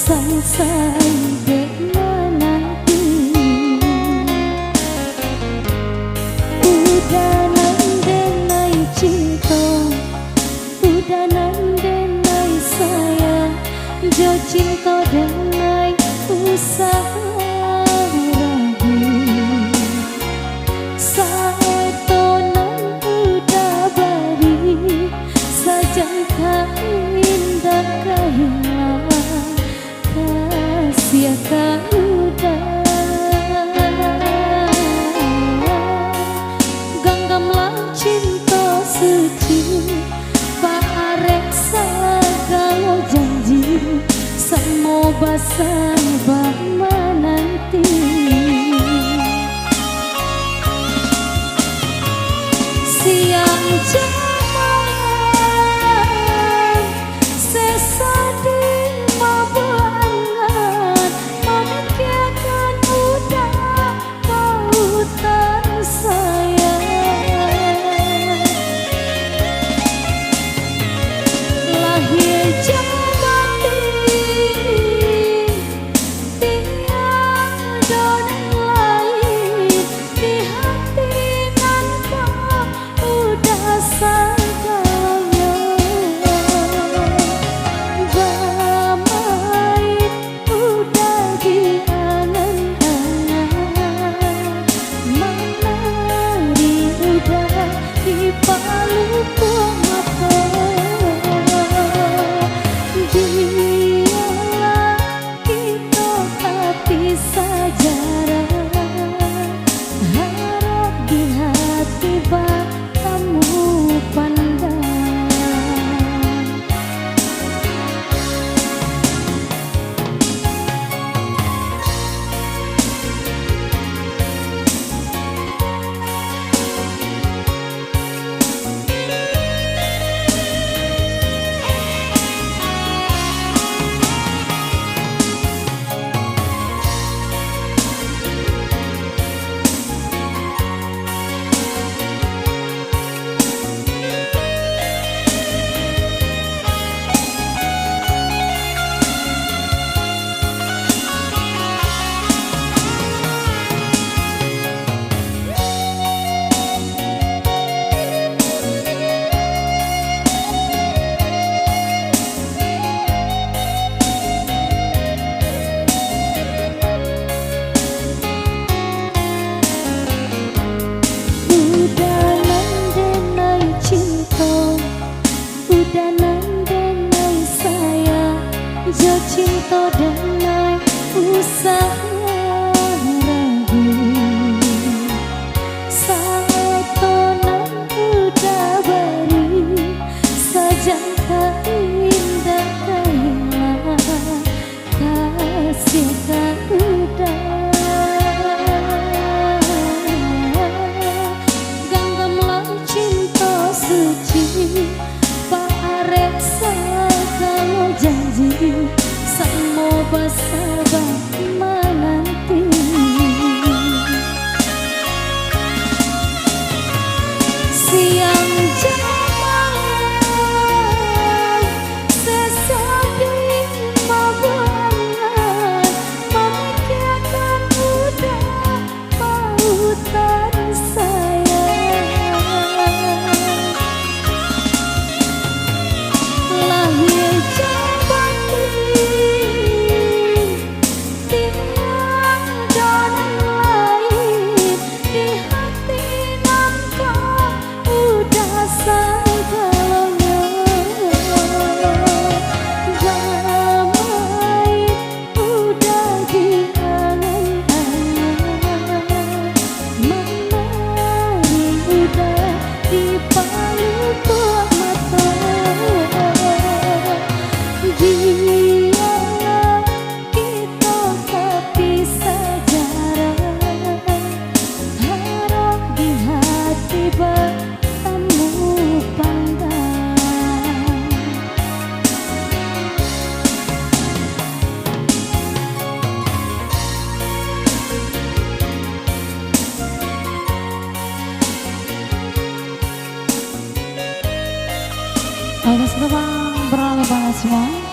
selesai dek menanti. Udah nandenai cinta, udah nandenai sayang, jo cinta denai usaha ragu. Saetonan udah bari sajan tak indah kehilangan kasih tak udah. Genggamlah cinta suci, Pak Arek segala janji, semua basah bah menanti. Siang jamaah sesadi mabuangan, memikirkan udah pautan sayang. Lahir jamati tiada lain di hati tanpa udah segalanya. Bamait udah diangan-angan, menari udah di paluku mata. Dialah kita tapi sejarah, harap di hati kamu pandang. Udah nandenai cinta, udah nandenai sayang, jo cinta denai usaha ragu. Saetonan udah bari sajan tak indah kehilangan kasih tak udah. Pak Arek segala janji, semua basah menanti. Siang jamaah sesadi mabuangan, memikirkan udah pautan sayang. Lahir jamati tiada lain di hati nangka udah segalanya. Bamait udah diangan-angan, menari udah di paluku mata. Dialah kita tapi sejarah, harap di hati kamu pandang. Atas nama berlalu banget semua.